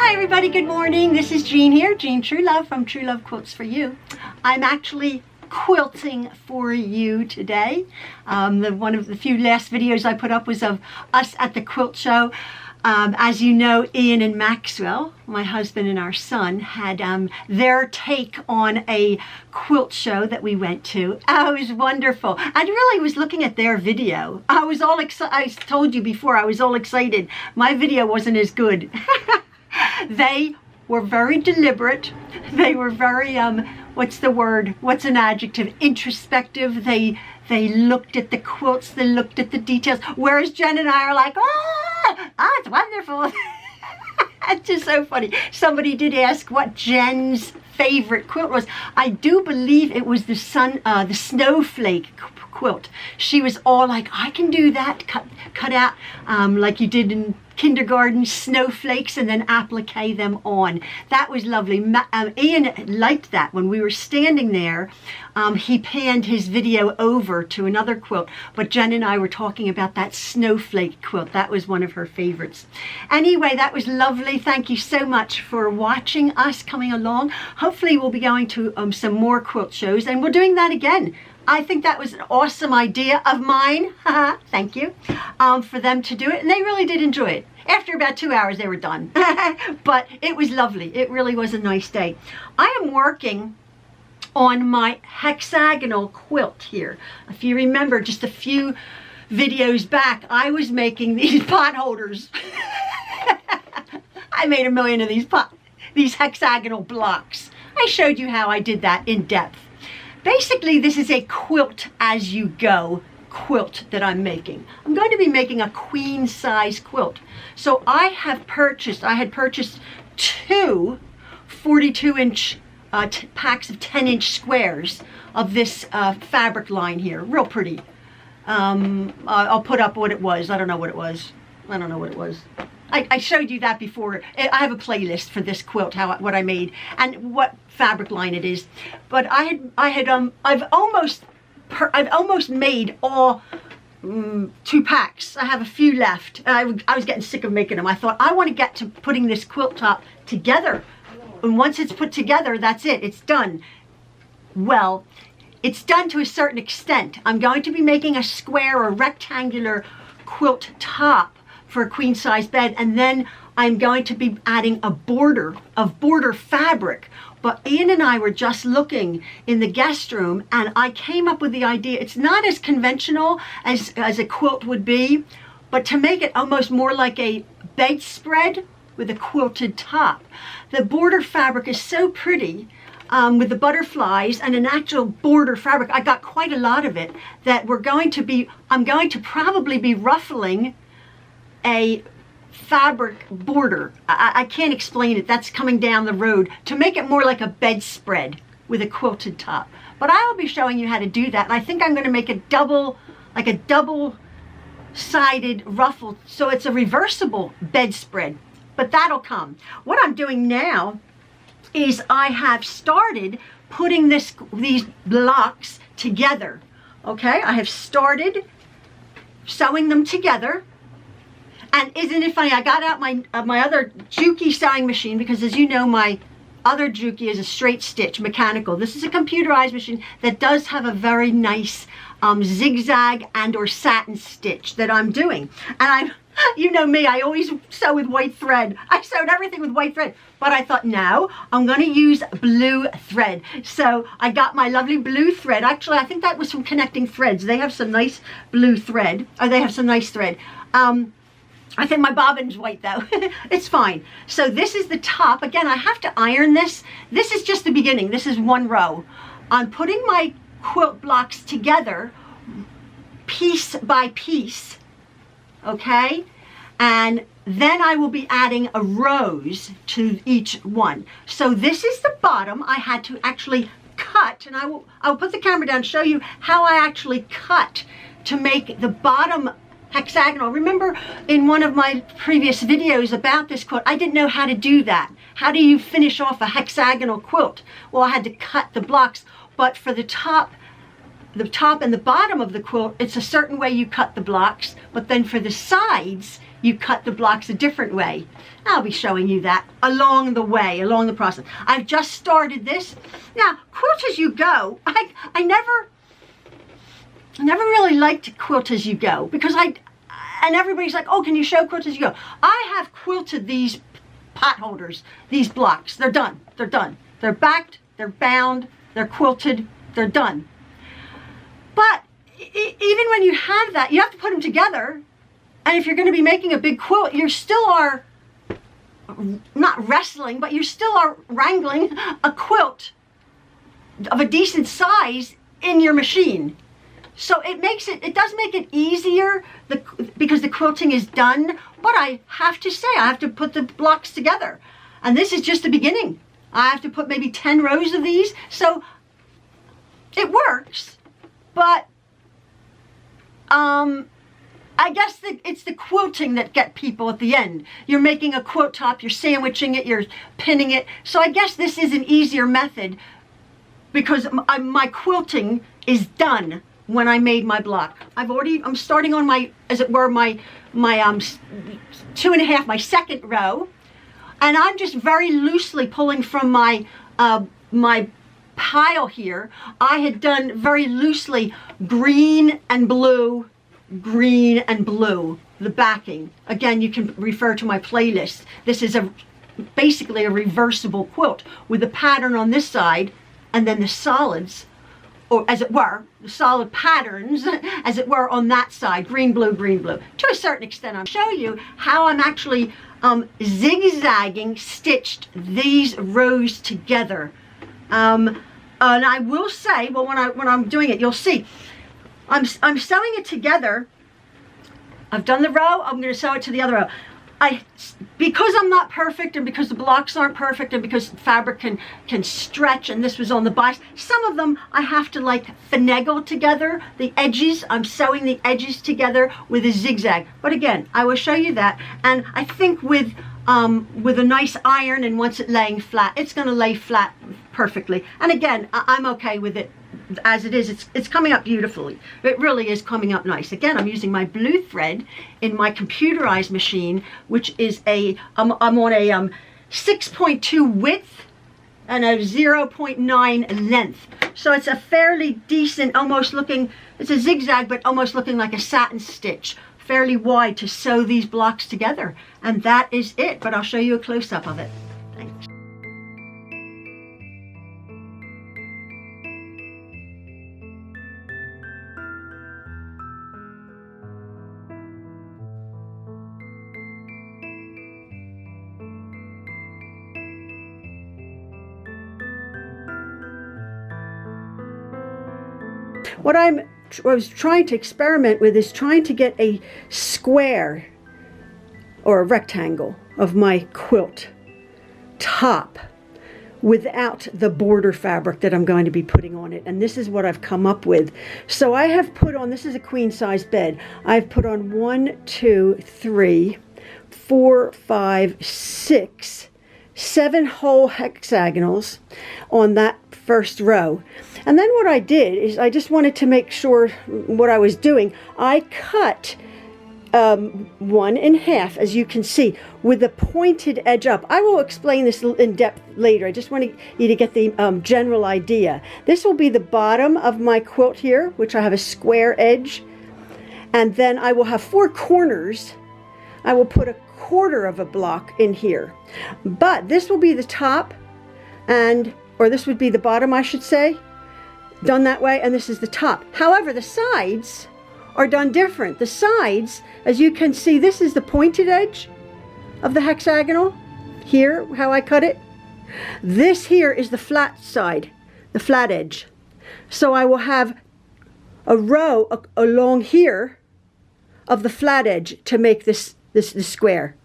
Hi everybody, good morning. This is Jean here, Jean Truelove from Truelove Quilts for You. I'm actually quilting for you today. One of the few last videos I put up was of us at the quilt show. As you know, Ian and Maxwell, my husband and our son, had their take on a quilt show that we went to. Oh, it was wonderful. I really was looking at their video. I was all excited. I told you before, I was all excited. My video wasn't as good. They were very deliberate. They were very, what's the word? What's an adjective? Introspective. They looked at the quilts, they looked at the details. Whereas Jen and I are like, it's wonderful. It's just so funny. Somebody did ask what Jen's favorite quilt was. I do believe it was the snowflake quilt. She was all like, I can do that, cut out like you did in kindergarten, snowflakes, and then applique them on. That was lovely. Ian liked that. When we were standing there, he panned his video over to another quilt, but Jen and I were talking about that snowflake quilt. That was one of her favorites. Anyway, that was lovely. Thank you so much for watching us, coming along. Hopefully we'll be going to some more quilt shows, and we're doing that again. I think that was an awesome idea of mine, thank you, for them to do it, and they really did enjoy it. After about 2 hours, they were done, but it was lovely. It really was a nice day. I am working on my hexagonal quilt here. If you remember, just a few videos back, I was making these pot holders. I made a million of these hexagonal blocks. I showed you how I did that in depth. Basically, this is a quilt as you go quilt that I'm making. I'm going to be making a queen size quilt. So I had purchased two 42-inch packs of 10-inch squares of this fabric line here. Real pretty. I'll put up what it was. I don't know what it was. I showed you that before. I have a playlist for this quilt, what I made and what fabric line it is. But I've almost made all 2 packs. I have a few left. I was getting sick of making them. I thought I want to get to putting this quilt top together. And once it's put together, that's it. It's done. Well, it's done to a certain extent. I'm going to be making a square or rectangular quilt top for a queen size bed, and then I'm going to be adding a border of border fabric. But Ian and I were just looking in the guest room, and I came up with the idea. It's not as conventional as a quilt would be, but to make it almost more like a bedspread with a quilted top. The border fabric is so pretty, with the butterflies and an actual border fabric. I got quite a lot of it that I'm going to probably be ruffling a fabric border. I can't explain it. That's coming down the road to make it more like a bedspread with a quilted top. But I will be showing you how to do that. And I think I'm going to make a double-sided ruffle, so it's a reversible bedspread. But that'll come. What I'm doing now is I have started putting these blocks together. Okay, I have started sewing them together. And isn't it funny, I got out my other Juki sewing machine, because as you know, my other Juki is a straight stitch mechanical. This is a computerized machine that does have a very nice zigzag and or satin stitch that I'm doing. And you know me, I always sew with white thread. I sewed everything with white thread. But I thought, no, I'm going to use blue thread. So I got my lovely blue thread. Actually, I think that was from Connecting Threads. They have some nice blue thread. Or they have some nice thread. I think my bobbin's white though. It's fine. So this is the top. Again, I have to iron this. This is just the beginning. This is one row. I'm putting my quilt blocks together piece by piece. Okay? And then I will be adding a rose to each one. So this is the bottom. I had to actually cut, and I'll put the camera down and show you how I actually cut to make the bottom hexagonal. Remember in one of my previous videos about this quilt, I didn't know how to do that. How do you finish off a hexagonal quilt? Well, I had to cut the blocks, but for the top the top and the bottom of the quilt, it's a certain way you cut the blocks, but then for the sides, you cut the blocks a different way. I'll be showing you that along the way, along the process. I've just started this. Now, quilt as you go, I never really liked to quilt as you go, because and everybody's like, oh, can you show quilt as you go? I have quilted these pot holders, these blocks. They're done. They're done. They're backed, they're bound, they're quilted, they're done. But even when you have that, you have to put them together. And if you're going to be making a big quilt, you still are not wrestling, but you still are wrangling a quilt of a decent size in your machine. So it does make it easier because the quilting is done, but I have to say, I have to put the blocks together. And this is just the beginning. I have to put maybe 10 rows of these. So it works, but I guess it's the quilting that get people at the end. You're making a quilt top, you're sandwiching it, you're pinning it. So I guess this is an easier method because my quilting is done when I made my block. I'm starting on my, as it were, my 2.5, my second row. And I'm just very loosely pulling from my pile here. I had done very loosely green and blue, the backing. Again, you can refer to my playlist. This is basically a reversible quilt with the pattern on this side and then the solids, or as it were, the solid patterns, as it were, on that side, green, blue, green, blue. To a certain extent, I'll show you how I'm actually zigzagging stitched these rows together. And I will say, well, when I'm doing it, you'll see, I'm sewing it together. I've done the row, I'm going to sew it to the other row. Because I'm not perfect, and because the blocks aren't perfect, and because fabric can stretch, and this was on the bias, some of them I have to like finagle together. The edges, I'm sewing the edges together with a zigzag. But again, I will show you that. And I think with a nice iron, and once it's laying flat, it's going to lay flat perfectly. And again, I'm okay with it as it is. It's coming up beautifully. It really is coming up nice. Again, I'm using my blue thread in my computerized machine, which is I'm on a 6.2 width and a 0.9 length. So it's a fairly decent, almost looking, it's a zigzag, but almost looking like a satin stitch. Fairly wide to sew these blocks together. And that is it, but I'll show you a close-up of it. Thanks. What I was trying to experiment with is trying to get a square or a rectangle of my quilt top without the border fabric that I'm going to be putting on it. And this is what I've come up with. So I have put on, this is a queen size bed. I've put on 1, 2, 3, 4, 5, 6, 7 whole hexagonals on that first row. And then what I did is I just wanted to make sure what I was doing. I cut one in half, as you can see, with the pointed edge up. I will explain this in depth later. I just want you to get the general idea. This will be the bottom of my quilt here, which I have a square edge. And then I will have 4 corners. I will put a quarter of a block in here. But this will be the top, or this would be the bottom, I should say, done that way, and this is the top. However, the sides are done different. The sides, as you can see, this is the pointed edge of the hexagonal. Here, how I cut it. This here is the flat side, the flat edge. So I will have a row along here of the flat edge to make this square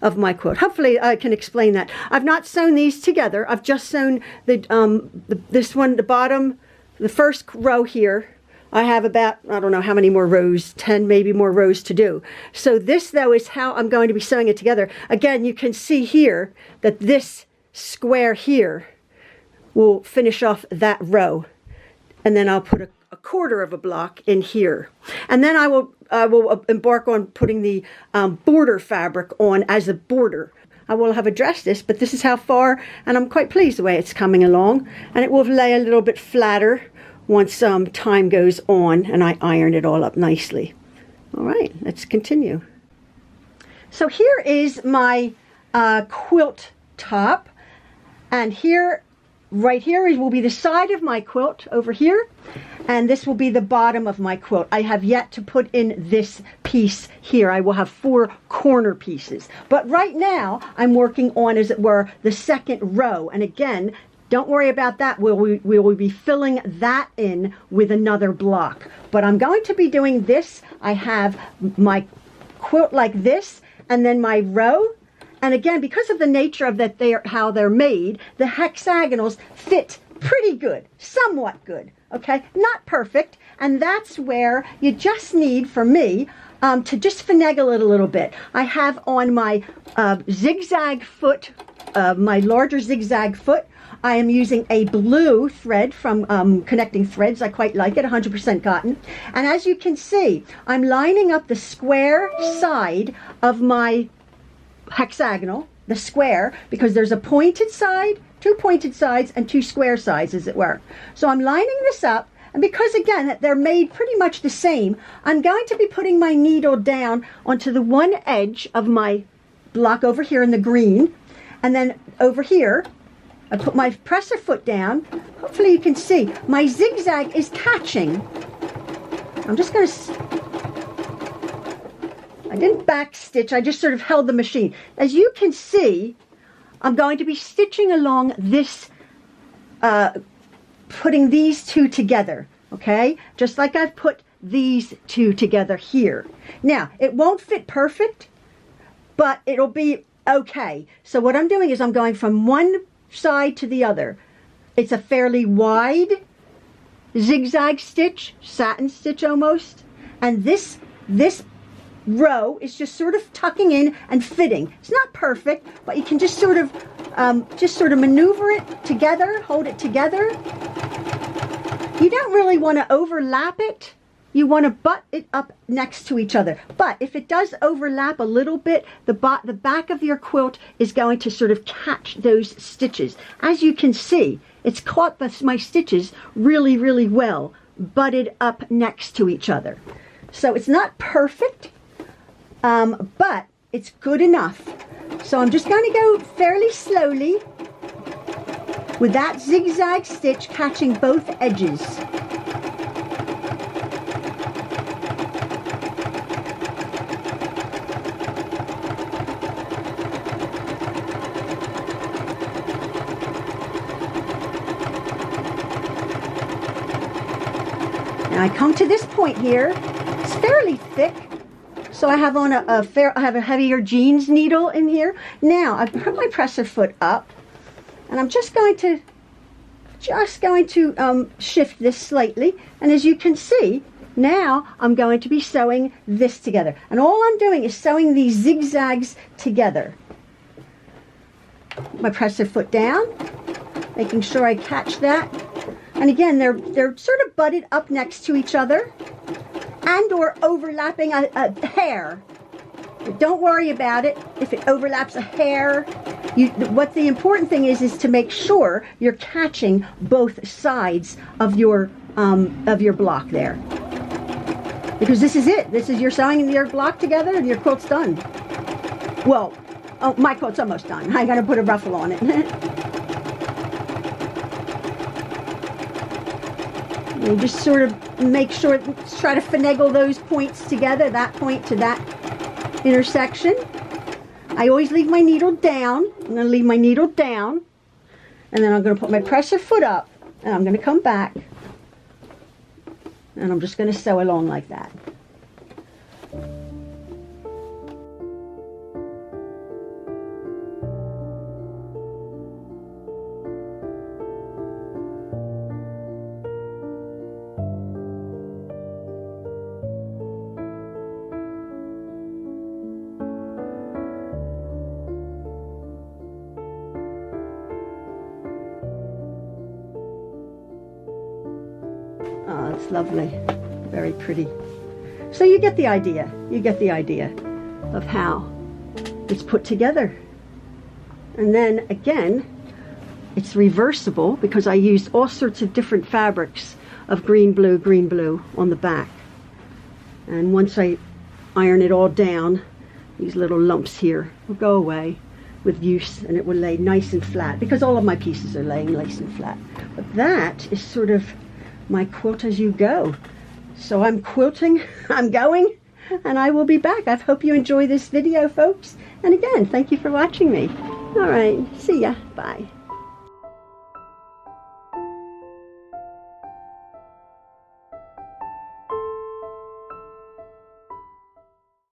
of my quilt. Hopefully I can explain that. I've not sewn these together. I've just sewn this one, the bottom, the first row here. I have about, I don't know how many more rows, 10 maybe more rows to do. So this though is how I'm going to be sewing it together. Again, you can see here that this square here will finish off that row. And then I'll put a quarter of a block in here. And then I will embark on putting the border fabric on as a border. I will have addressed this, but this is how far, and I'm quite pleased the way it's coming along. And it will lay a little bit flatter once time goes on and I iron it all up nicely. All right, let's continue. So here is my quilt top, and here, right here will be the side of my quilt over here, and this will be the bottom of my quilt. I have yet to put in this piece here. I will have 4 corner pieces, but right now I'm working on, as it were, the second row. And again, don't worry about that. We will be filling that in with another block, but I'm going to be doing this. I have my quilt like this, and then my row. And again, because of the nature of that, how they're made, the hexagonals fit pretty good, somewhat good, okay? Not perfect, and that's where you just need, for me, to just finagle it a little bit. I have on my zigzag foot, my larger zigzag foot, I am using a blue thread from Connecting Threads. I quite like it, 100% cotton. And as you can see, I'm lining up the square side of my hexagonal, the square, because there's a pointed side, 2 pointed sides, and 2 square sides, as it were. So I'm lining this up, and because again they're made pretty much the same, I'm going to be putting my needle down onto the one edge of my block over here in the green, and then over here I put my presser foot down. Hopefully you can see my zigzag is catching. I'm just going to, I didn't back stitch, I just sort of held the machine. As you can see, I'm going to be stitching along this, putting these 2 together, okay? Just like I've put these 2 together here. Now, it won't fit perfect, but it'll be okay. So what I'm doing is I'm going from one side to the other. It's a fairly wide zigzag stitch, satin stitch almost, and this row is just sort of tucking in and fitting. It's not perfect, but you can just sort of maneuver it together, hold it together. You don't really want to overlap it. You want to butt it up next to each other. But if it does overlap a little bit, the back of your quilt is going to sort of catch those stitches. As you can see, it's caught my stitches really, really well, butted up next to each other. So it's not perfect, but it's good enough. So I'm just going to go fairly slowly with that zigzag stitch catching both edges. Now I come to this point here. It's fairly thick, so I have on I have a heavier jeans needle in here. Now I've put my presser foot up, and I'm just going to shift this slightly. And as you can see, now I'm going to be sewing this together. And all I'm doing is sewing these zigzags together. My presser foot down, making sure I catch that. And again, they're sort of butted up next to each other and or overlapping a hair. But don't worry about it if it overlaps a hair. What the important thing is to make sure you're catching both sides of your block there. Because this is it. This is, you're sewing your block together and your quilt's done. Well, oh, my quilt's almost done. I gotta put a ruffle on it. You just sort of make sure, try to finagle those points together, that point to that intersection. I always leave my needle down. I'm going to leave my needle down, and then I'm going to put my presser foot up, and I'm going to come back, and I'm just going to sew along like that. It's lovely, very pretty. So you get the idea. You get the idea of how it's put together. And then again, it's reversible because I used all sorts of different fabrics of green blue on the back. And once I iron it all down, these little lumps here will go away with use, and it will lay nice and flat because all of my pieces are laying nice and flat. But that is sort of my quilt as you go. So I'm quilting, I'm going, and I will be back. I hope you enjoy this video, folks. And again, thank you for watching me. All right, see ya. Bye.